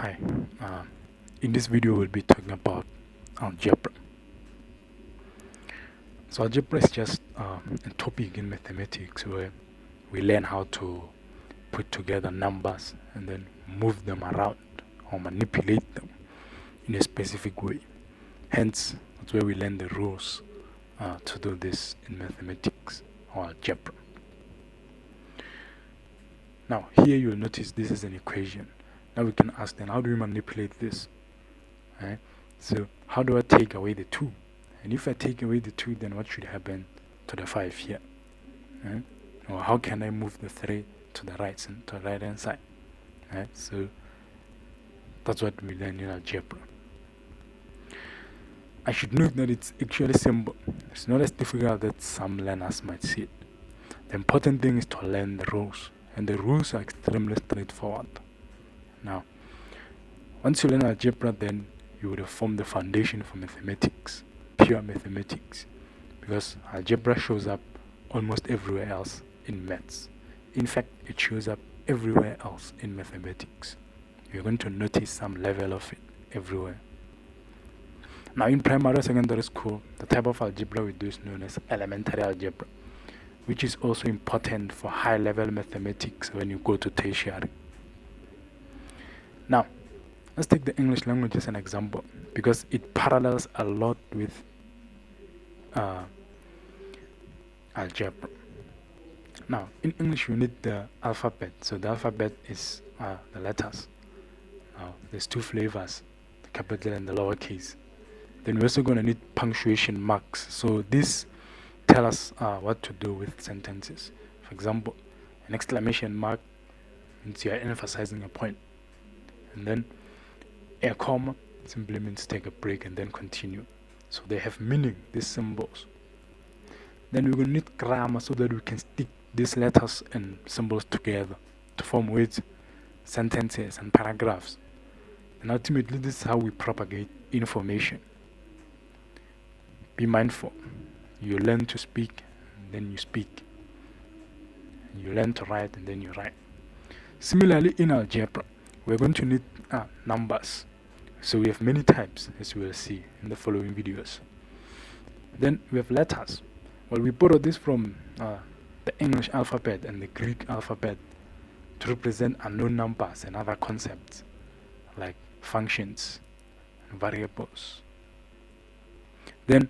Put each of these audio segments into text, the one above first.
Hi, in this video we'll be talking about algebra. So algebra is just a topic in mathematics where we learn how to put together numbers and then move them around or manipulate them in a specific way. Hence, that's where we learn the rules to do this in mathematics or algebra. Now here you'll notice this is an equation. Now we can ask then, how do we manipulate this? Right? So how do I take away the 2? And if I take away the 2, then what should happen to the 5 here? Right? Or how can I move the 3 to the right hand side? Right? So that's what we learn in algebra. I should note that it's actually simple. It's not as difficult as some learners might see it. The important thing is to learn the rules, and the rules are extremely straightforward. Now, once you learn algebra, then you would have formed the foundation for mathematics, pure mathematics, because algebra shows up almost everywhere else in maths. In fact, it shows up everywhere else in mathematics. You're going to notice some level of it everywhere. Now, in primary or secondary school, the type of algebra we do is known as elementary algebra, which is also important for high-level mathematics when you go to tertiary. Now, let's take the English language as an example, because it parallels a lot with algebra. Now, in English, you need the alphabet. So the alphabet is the letters. Now, there's 2 flavors, the capital and the lowercase. Then we're also going to need punctuation marks. So this tells us what to do with sentences. For example, an exclamation mark means you are emphasizing a point. And then a comma simply means take a break and then continue. So they have meaning, these symbols. Then we're going to need grammar so that we can stick these letters and symbols together to form words, sentences, and paragraphs. And ultimately, this is how we propagate information. Be mindful. You learn to speak, and then you speak. You learn to write, and then you write. Similarly, in algebra, we're going to need numbers. So we have many types, as we will see in the following videos. Then we have letters. Well, we borrowed this from the English alphabet and the Greek alphabet to represent unknown numbers and other concepts like functions and variables. Then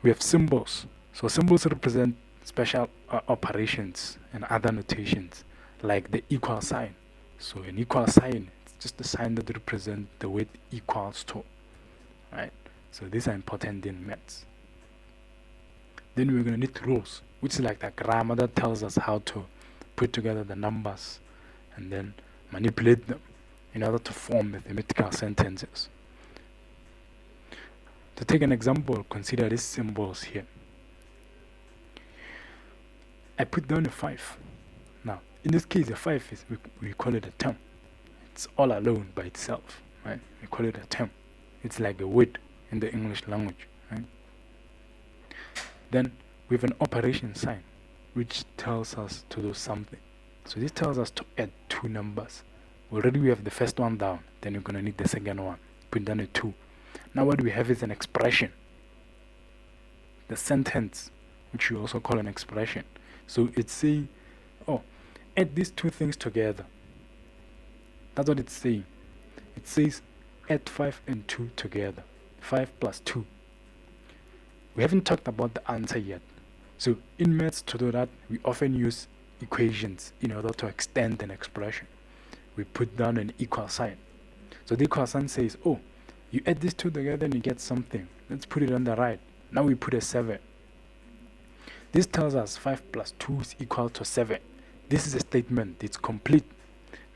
we have symbols. So symbols represent special operations and other notations like the equal sign. So an equal sign is just a sign that represents the word equals to. Right? So these are important in maths. Then we're going to need rules, which is like the grammar that tells us how to put together the numbers and then manipulate them in order to form mathematical sentences. To take an example, consider these symbols here. I put down a 5. Now, in this case, a 5 is, we call it a term. It's all alone by itself, right? We call it a term. It's like a word in the English language, right? Then we have an operation sign, which tells us to do something. So this tells us to add 2 numbers. Already we have the first one down, then we're going to need the second one. Put down a 2. Now what we have is an expression. The sentence, which we also call an expression. So it's saying, oh, add these 2 things together. That's what it's saying. It says add 5 and 2 together. 5 plus 2. We haven't talked about the answer yet. So in maths, to do that, we often use equations in order to extend an expression. We put down an equal sign. So the equal sign says, oh, you add these 2 together and you get something. Let's put it on the right. Now we put a 7. This tells us 5 plus 2 is equal to 7. This is a statement. It's complete.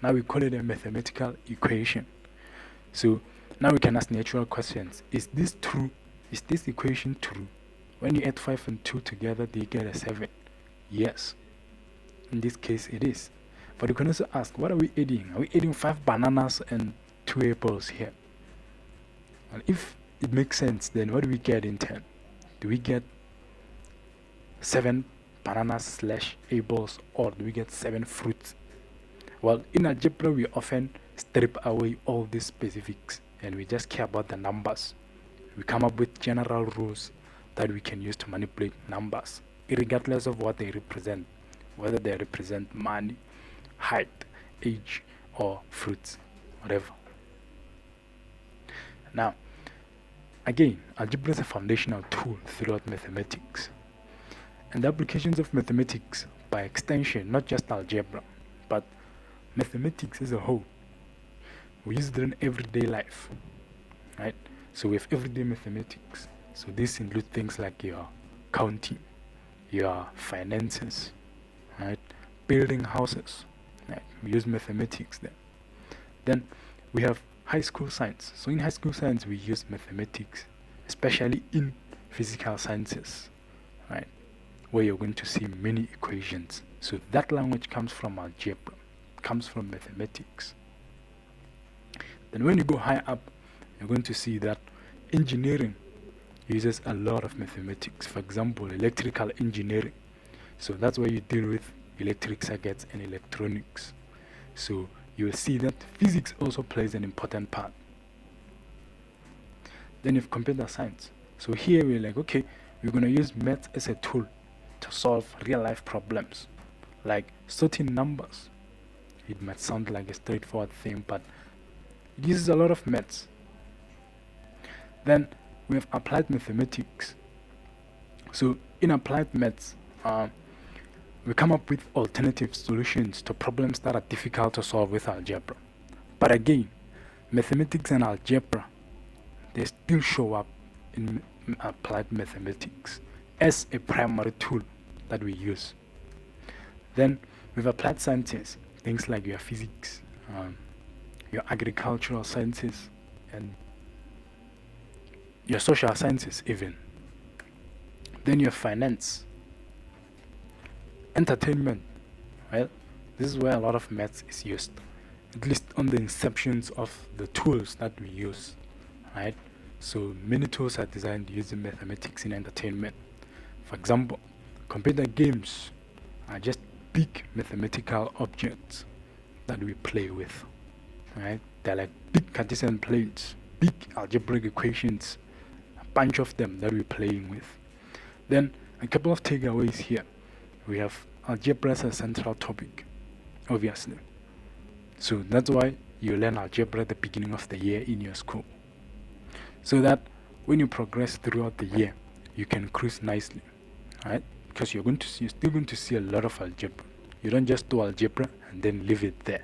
Now we call it a mathematical equation. So now we can ask natural questions. Is this true? Is this equation true? When you add 5 and 2 together, do you get a 7? Yes. In this case, it is. But you can also ask, what are we adding? Are we adding 5 bananas and 2 apples here? And if it makes sense, then what do we get in turn? Do we get 7 bananas / apples, or do we get 7 fruits? Well, in algebra, we often strip away all these specifics and we just care about the numbers. We come up with general rules that we can use to manipulate numbers, regardless of what they represent, whether they represent money, height, age, or fruits, whatever. Now, again, algebra is a foundational tool throughout mathematics. And the applications of mathematics, by extension, not just algebra, but mathematics as a whole, we use it in everyday life, right? So we have everyday mathematics. So this includes things like your counting, your finances, right? Building houses, right? We use mathematics there. Then we have high school science. So in high school science, we use mathematics, especially in physical sciences, right? Where you're going to see many equations. So that language comes from algebra, comes from mathematics. Then when you go high up, you're going to see that engineering uses a lot of mathematics. For example, electrical engineering. So that's where you deal with electric circuits and electronics. So you will see that physics also plays an important part. Then you have computer science. So here we're like, okay, we're going to use math as a tool to solve real life problems, like sorting numbers. It might sound like a straightforward thing, but it uses a lot of maths. Then we have applied mathematics. So in applied maths, we come up with alternative solutions to problems that are difficult to solve with algebra. But again, mathematics and algebra, they still show up in applied mathematics as a primary tool that we use. Then we've applied sciences, things like your physics, your agricultural sciences, and your social sciences even. Then your finance, entertainment. Well, this is where a lot of maths is used, at least on the inceptions of the tools that we use, right? So many tools are designed using mathematics in entertainment. For example, computer games are just big mathematical objects that we play with, right? They're like big Cartesian planes, big algebraic equations, a bunch of them that we're playing with. Then a couple of takeaways here. We have algebra as a central topic, obviously. So that's why you learn algebra at the beginning of the year in your school, so that when you progress throughout the year, you can cruise nicely, right? Because you're still going to see a lot of algebra. You don't just do algebra and then leave it there,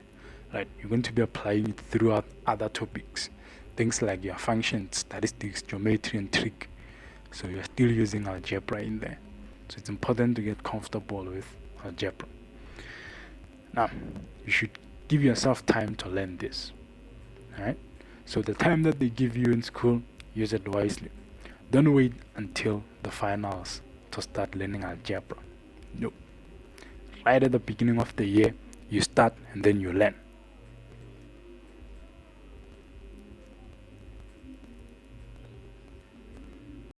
right? You're going to be applying it throughout other topics, things like your functions, statistics, geometry, and trig. So you're still using algebra in there. So it's important to get comfortable with algebra. Now, you should give yourself time to learn this, alright? So the time that they give you in school, use it wisely. Don't wait until the finals to start learning algebra. No. Right at the beginning of the year, you start and then you learn.